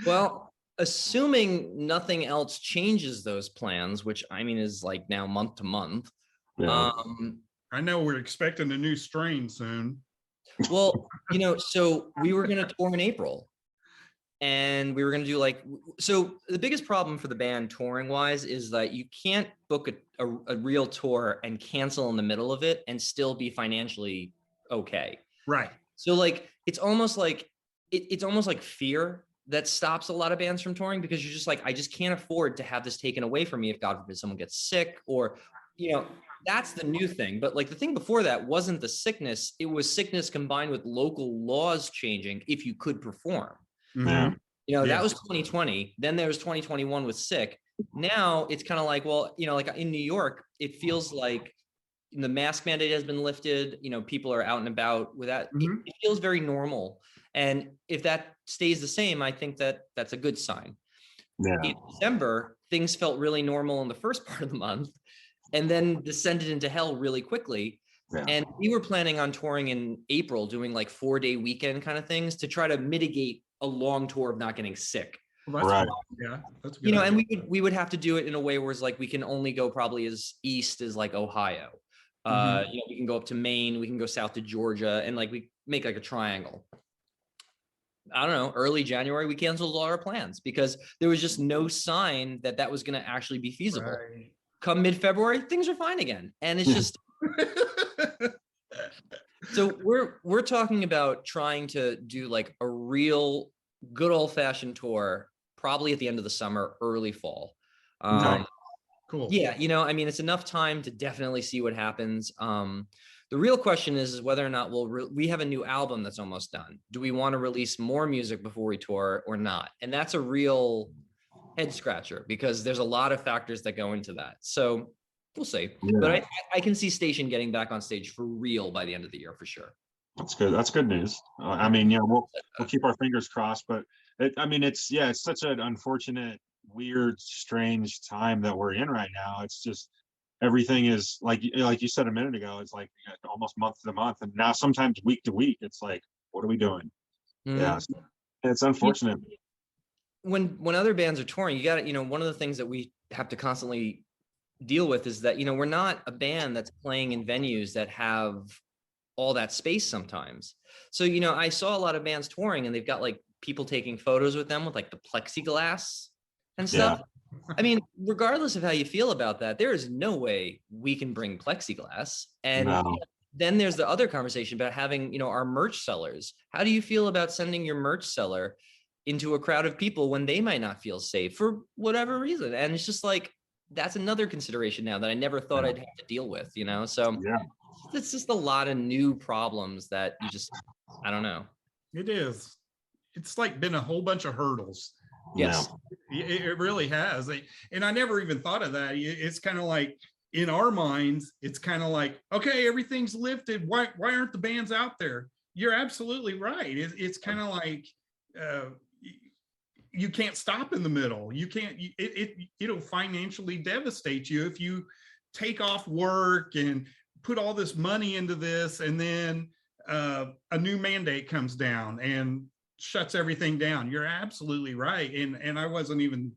Well, assuming nothing else changes those plans, which I mean is like now month to month. Yeah. I know we're expecting a new strain soon. Well, you know, so we were going to tour in April, and we were going to do so the biggest problem for the band touring wise is that you can't book a real tour and cancel in the middle of it and still be financially okay. Right. So like, it's almost like fear that stops a lot of bands from touring, because you're just like, I just can't afford to have this taken away from me if God forbid someone gets sick, or, you know, that's the new thing. But like, the thing before that wasn't the sickness, it was sickness combined with local laws changing if you could perform. You know, that was 2020. Then there was 2021 with sick. Now it's kind of like, well, you know, like in New York, it feels like the mask mandate has been lifted, you know, people are out and about with that. It feels very normal. And if that stays the same, I think that that's a good sign. Yeah. In December, things felt really normal in the first part of the month, and then descended into hell really quickly. Yeah. And we were planning on touring in April, doing like 4-day weekend kind of things to try to mitigate a long tour of not getting sick. Well, that's Right. yeah, that's a good You know, and idea. we would have to do it in a way where it's like we can only go probably as east as like Ohio. Mhm. You know, we can go up to Maine, we can go south to Georgia, and like we make like a triangle. I don't know, early January, we canceled all our plans because there was just no sign that that was going to actually be feasible. Right. Come mid-February, things are fine again. And it's just, so we're talking about trying to do like a real good old-fashioned tour, probably at the end of the summer, early fall. Okay. Cool. Yeah, you know, I mean, it's enough time to definitely see what happens. The real question is whether or not we have a new album that's almost done. Do we want to release more music before we tour or not? And that's a real head scratcher because there's a lot of factors that go into that. So we'll see. Yeah. But I can see Station getting back on stage for real by the end of the year for sure. That's good. That's good news. I mean, yeah, we'll keep our fingers crossed, but I mean, it's such an unfortunate, weird, strange time that we're in right now. It's just everything is like you said a minute ago. It's like almost month to month, and now sometimes week to week. It's like, what are we doing? Yeah, it's unfortunate. When other bands are touring, you got to, you know, one of the things that we have to constantly deal with is that, you know, we're not a band that's playing in venues that have all that space sometimes. So, you know, I saw a lot of bands touring and they've got like people taking photos with them with like the plexiglass and stuff. Yeah. I mean, regardless of how you feel about that, there is no way we can bring plexiglass. And No. then there's the other conversation about having, you know, our merch sellers. How do you feel about sending your merch seller into a crowd of people when they might not feel safe for whatever reason? And it's just like, that's another consideration now that I never thought I'd have to deal with, you know? So Yeah. it's just a lot of new problems that you just, I don't know. It is. It's like been a whole bunch of hurdles. Yes. It really has. And I never even thought of that. It's kind of like in our minds, it's kind of like, okay, everything's lifted. Why aren't the bands out there? You're absolutely right. It's kind of like you can't stop in the middle. You can't. It'll financially devastate you if you take off work and put all this money into this, and then a new mandate comes down and shuts everything down. You're absolutely right. And I wasn't even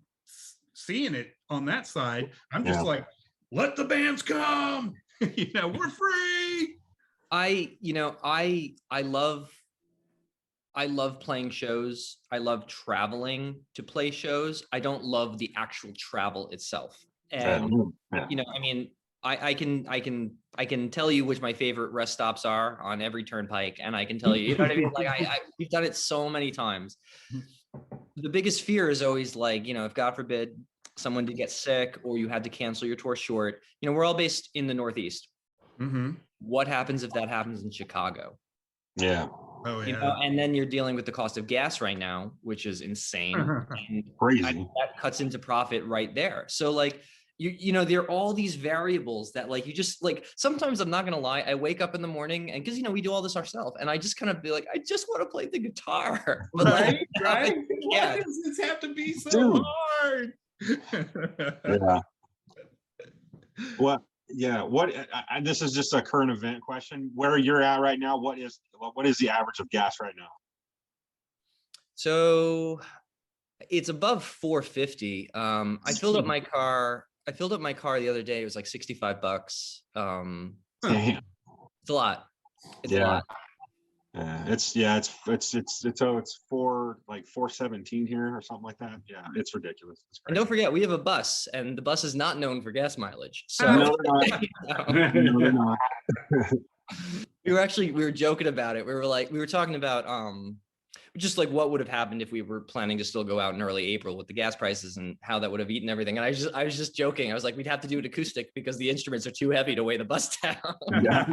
seeing it on that side. I'm just like, let the bands come. You know, we're free. I love playing shows. I love traveling to play shows. I don't love the actual travel itself. And you know, I mean, I can tell you which my favorite rest stops are on every turnpike, and I can tell you, you know what I mean? Like we've done it so many times. The biggest fear is always like, you know, if God forbid someone did get sick or you had to cancel your tour short, you know, we're all based in the Northeast. Mm-hmm. What happens if that happens in Chicago? Yeah. Oh yeah. You know, and then you're dealing with the cost of gas right now, which is insane. And Crazy. that cuts into profit right there. So like, you know, there are all these variables that like, you just like, sometimes I'm not going to lie. I wake up in the morning and cause you know, we do all this ourselves and I just kind of be like, I just want to play the guitar. But right. like, Right. Yeah. Why does this have to be so Dude. hard? Yeah. What? Yeah. What? This is just a current event question. Where you're at right now, what is the average of gas right now? So it's above 450. I filled up my car the other day. It was like $65. Damn. It's a lot. It's a lot. It's 417 here or something like that. Yeah, it's ridiculous. It's And don't forget, we have a bus, and the bus is not known for gas mileage. So No, they're not. we were joking about it. We were talking about just like what would have happened if we were planning to still go out in early April with the gas prices and how that would have eaten everything. And I was just joking. I was like, we'd have to do it acoustic because the instruments are too heavy to weigh the bus down. Yeah.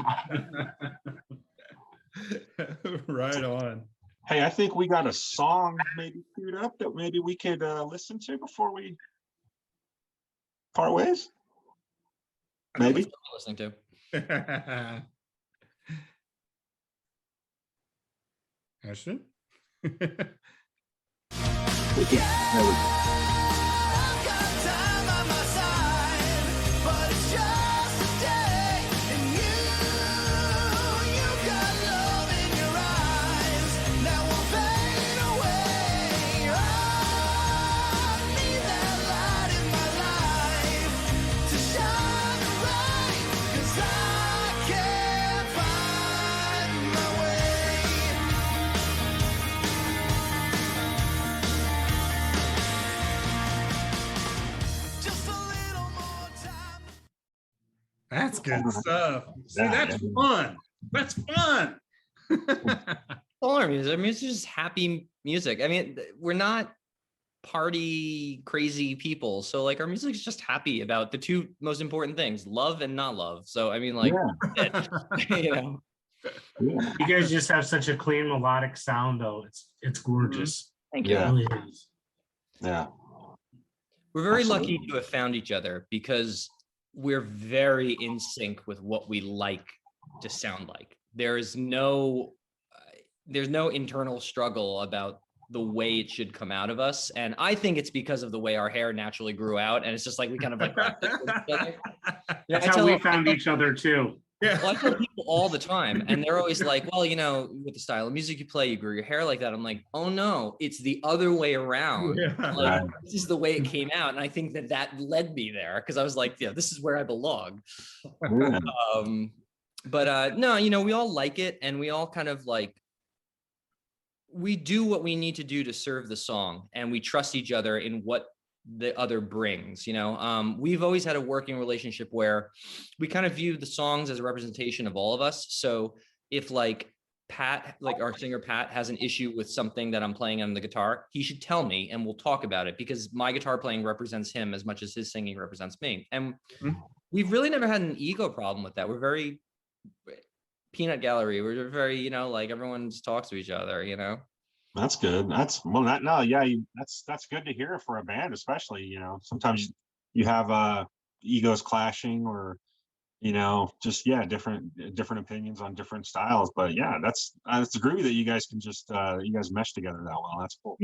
Right on. Hey, I think we got a song maybe queued up that maybe we could listen to before we part ways. Maybe. Listening to. Ashton? That's good stuff. See, Yeah, that's fun. That's fun. All our music. Our music is just happy music. I mean, we're not party crazy people. So like our music is just happy about the two most important things, love and not love. So I mean, like, you know. Yeah. You guys just have such a clean melodic sound, though. It's gorgeous. Thank you. Yeah. It really is. Yeah. We're very Absolutely. lucky to have found each other because we're very in sync with what we like to sound like. There's no internal struggle about the way it should come out of us. And I think it's because of the way our hair naturally grew out. And it's just like we kind of like gravitate towards each other. You know, That's how we found each other too. well, I tell people all the time, and they're always like, well, you know, with the style of music you play, you grew your hair like that. I'm like, oh no, it's the other way around. Yeah. Like, this is the way it came out. And I think that led me there because I was like, yeah, this is where I belong. Yeah. But no, you know, we all like it, and we all kind of like, we do what we need to do to serve the song, and we trust each other in what the other brings. You know, we've always had a working relationship where we kind of view the songs as a representation of all of us. So if like Pat, like our singer Pat, has an issue with something that I'm playing on the guitar, he should tell me and we'll talk about it, because my guitar playing represents him as much as his singing represents me. And we've really never had an ego problem with that. We're very peanut gallery. We're very, you know, like everyone just talks to each other, you know. That's good. That's that's good to hear for a band, especially, you know, sometimes you have egos clashing, or, you know, just different opinions on different styles. But yeah, that's groovy that you guys can just you guys mesh together that well. That's cool.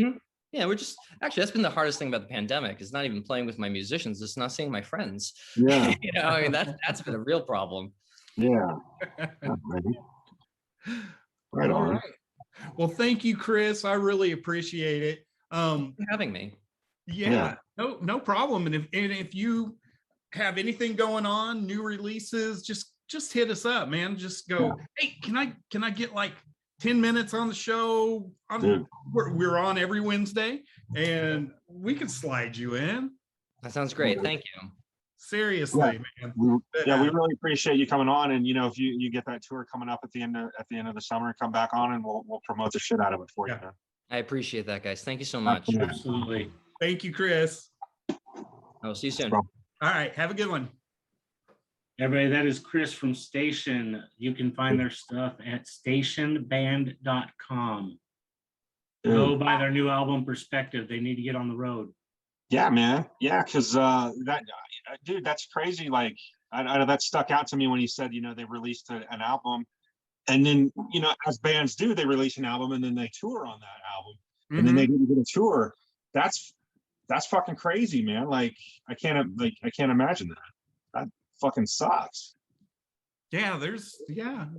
Yeah, we're just actually, that's been the hardest thing about the pandemic, is not even playing with my musicians, it's not seeing my friends. Yeah. You know, I mean, that's been a real problem. Yeah. Right All on. right. Well, thank you, Chris. I really appreciate it. Thanks for having me. Yeah, no problem. And if you have anything going on, new releases, just hit us up, man. Just go, hey, can I get like 10 minutes on the show? We're on every Wednesday, and we can slide you in. That sounds great. Thank you. Seriously, man. We really appreciate you coming on. And, you know, if you get that tour coming up at the end of the summer, come back on and we'll promote the shit out of it for you, man. I appreciate that, guys. Thank you so much. Absolutely. Thank you, Chris. I will see you soon. All right, have a good one. Everybody, that is Chris from Station. You can find their stuff at stationband.com. Go buy their new album, Perspective. They need to get on the road. Yeah, man. Yeah, because dude, that's crazy. Like, I that stuck out to me when he said, you know, they released an album, and then, you know, as bands do, they release an album and then they tour on that album, and then they get a tour. That's fucking crazy, man. Like, I can't imagine that. That fucking sucks. Yeah,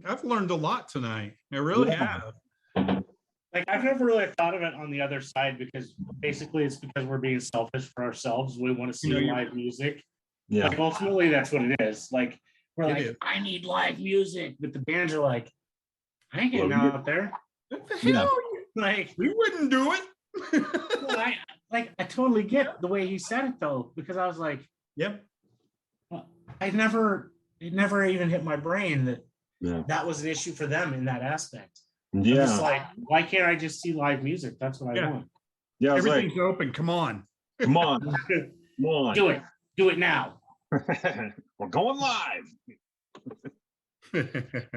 I've learned a lot tonight. I really have. Like, I've never really thought of it on the other side, because basically it's because we're being selfish for ourselves. We want to see live music. Yeah. Like, ultimately, that's what it is. Like, we're It is. I need live music, but the bands are like, I ain't getting out there. What the hell? Like, We wouldn't do it. I totally get the way he said it, though, because I was like, Yep. it never even hit my brain that that was an issue for them in that aspect. Yeah. I'm just like, why can't I just see live music? That's what I want. Yeah. I was like, Everything's open. Come on. come on. Come on. Do it now. We're going live.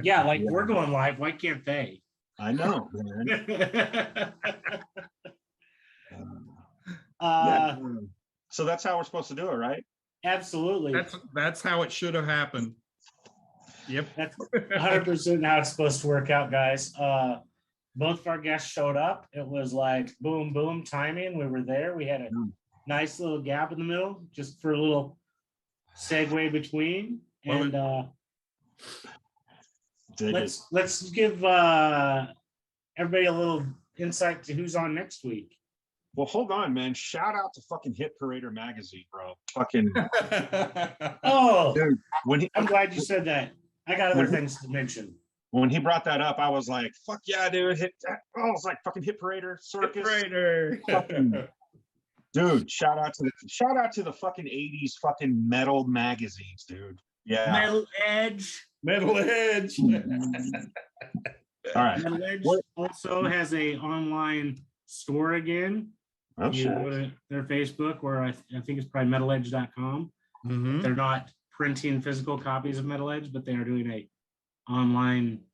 Yeah, like we're going live. Why can't they? I know, man. So that's how we're supposed to do it, right? Absolutely. That's how it should have happened. Yep. That's 100% how it's supposed to work out, guys. Both of our guests showed up. It was like boom, boom timing. We were there. We had a nice little gap in the middle, just for a little segue between. And let's give everybody a little insight to who's on next week. Well, hold on, man. Shout out to fucking Hit Parader magazine, bro. Fucking oh, dude. I'm glad you said that. I got other things to mention. When he brought that up, I was like, "Fuck yeah, dude!" It's like fucking Hit Parader Circus. Hit Parader. Dude, shout out to the fucking 80s fucking metal magazines, dude. Yeah. Metal Edge. Metal Edge. All right. Metal Edge What- also has a online store again. Oh You shit. go to their Facebook, or I think it's probably metaledge.com. Mhm. They're not printing physical copies of Metal Edge, but they are doing a online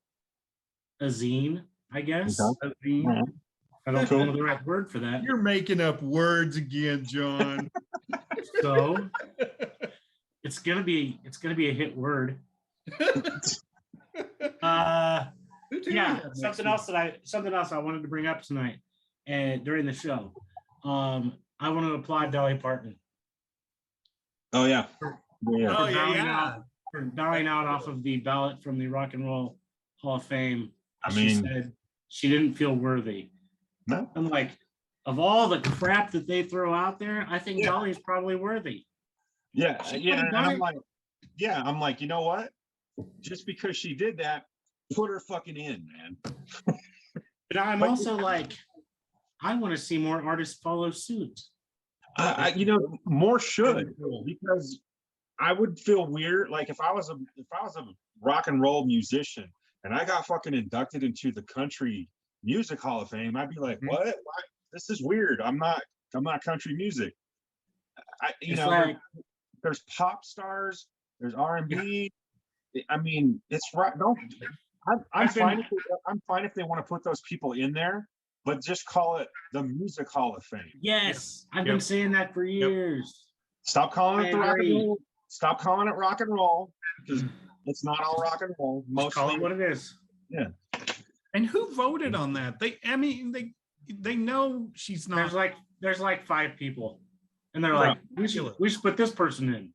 zine, I guess. Okay. Zine. I don't know the right word for that. You're making up words again, John. So it's gonna be a hit word. Who do we Yeah, have next something week? else I wanted to bring up tonight and during the show. I want to applaud Dolly Parton Oh yeah. Yeah. Oh, yeah. for bowing out off of the ballot from the Rock and Roll Hall of Fame. I She mean- said she didn't feel worthy. No. I'm like, of all the crap that they throw out there, I think Yeah. Dolly's probably worthy. Yeah. She Yeah. could've And done I'm it. like, yeah, I'm like, you know what? Just because she did that, put her fucking in, man. But I'm also like, I want to see more artists follow suit. You know, more should, because I would feel weird. Like if I was a rock and roll musician and I got fucking inducted into the Country Music Hall of Fame, I'd be like, Mhm. what? Why? This is weird. I'm not country music. It's like, There's pop stars, there's R&B. I mean, it's right. I'm I've been- fine. I'm fine if they want to put those people in there, but just call it the Music Hall of Fame. yes, I've Yep. been saying that for years. Stop calling it the I rock and agree. roll. Stop calling it rock and roll, because it's not all rock and roll. Just call it Mostly, what it is. And who voted on that? They know she's not. There's like 5 people, and they're Bro, like, we should put this person in.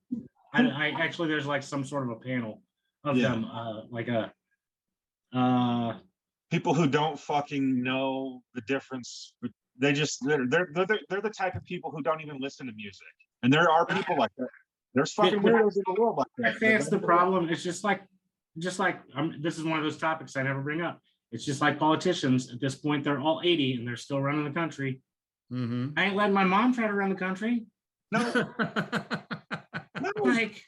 I actually there's like some sort of a panel of Yeah. them, like a people who don't fucking know the difference. They're the type of people who don't even listen to music, and there are people like that. There's fucking weirdos in the world like that. I think it's the problem. It's just like this is one of those topics I never bring up. It's just like politicians. At this point, they're all 80 and they're still running the country. Mhm. I ain't letting my mom try to run the country. No, Like,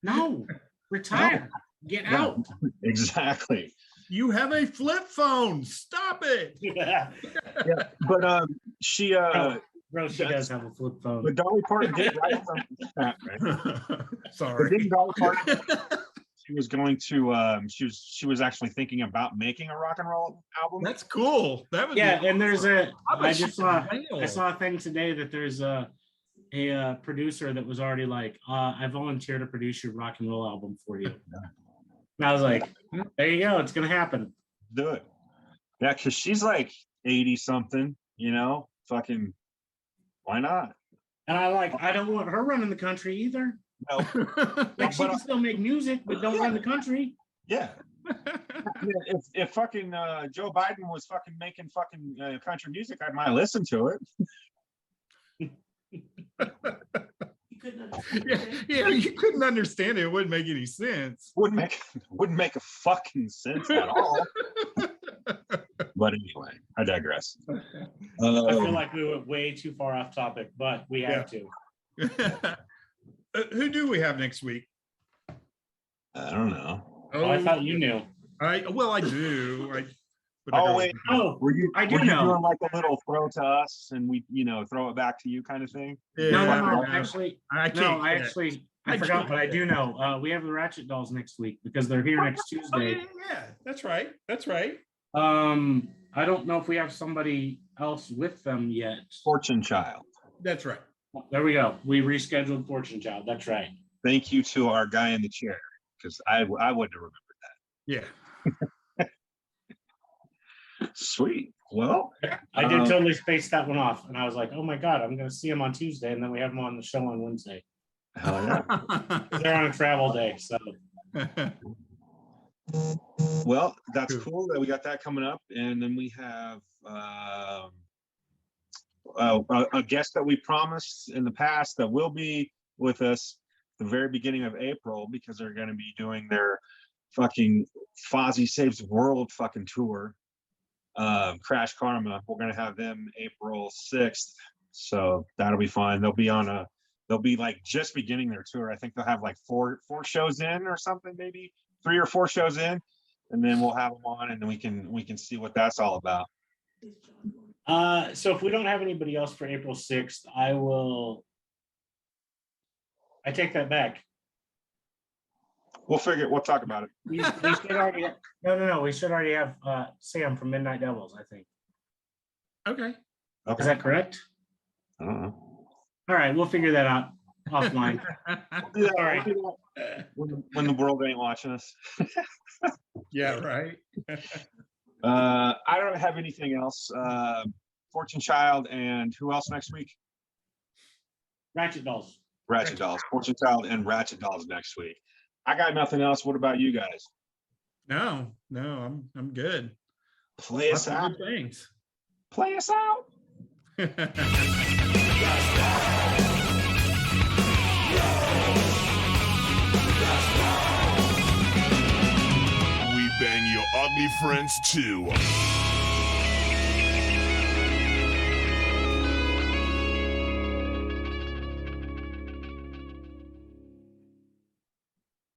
no, retire, get Yeah. out. exactly. You have a flip phone. Stop it. Yeah. Yeah, but she Bro, she does have a flip phone. but Dolly Parton did write something. Right? But Sorry. didn't Dolly Parton? She was going to. She was actually thinking about making a rock and roll album. That's cool. That would Yeah, be and there's awesome. I just saw Bail. I saw a thing today that there's a producer that was already like, I volunteer to produce your rock and roll album for you. And I was like, there you go, it's gonna happen. Do it. Yeah, because she's like 80 something. You know, fucking. Why not? And I don't want her running the country either. No. Like she But, can still make music, but don't run the country. Yeah. Yeah, if fucking Joe Biden was fucking making fucking country music, I might listen to it. yeah, you couldn't understand it. It wouldn't make any sense. Wouldn't make a fucking sense at all. But anyway, I digress. I feel like we went way too far off topic, but we have to. Who do we have next week? I don't know. Oh, I thought you knew. I do. Wait. Oh, Were you I do were you know. doing like a little throw to us and we throw it back to you kind of thing? No, actually, I can't. I I forgot, can't. but I do know. We have the Ratchet Dolls next week because they're here next Oh, Tuesday. yeah, that's right. That's right. I don't know if we have somebody else with them yet. Fortune Child. That's right. There we go. We rescheduled Fortune Child. That's right. Thank you to our guy in the chair, because I wouldn't have remembered Yeah. that. Sweet. Well, I did totally space that one off, and I was like, "Oh my god, I'm going to see him on Tuesday, and then we have him on the show on Wednesday." hell yeah. They're on a travel day, so Well, that's Cool. cool that we got that coming up, and then we have a guest that we promised in the past that will be with us the very beginning of April, because they're going to be doing their fucking Fozzy Saves the World fucking tour. Crash Karma. We're going to have them April 6th, so that'll be fun. They'll be on a they'll be like just beginning their tour. I think they'll have like four shows in or something, maybe 3 or 4 shows in, and then we'll have them on, and then we can see what that's all about. So if we don't have anybody else for April 6th, I take that back. We'll talk about it. We should already no. We should already have Sam from Midnight Devils, I think. Okay. Is that correct? I don't know. All right, we'll figure that out offline. Sorry. When the world ain't watching us. Yeah, right. I don't have anything else. Fortune Child and who else next week? Ratchet Dolls. Ratchet Dolls. Fortune Child and Ratchet Dolls next week. I got nothing else. What about you guys? No, I'm good. Play us Lots of out. good things. Play us out. We bang your ugly friends too.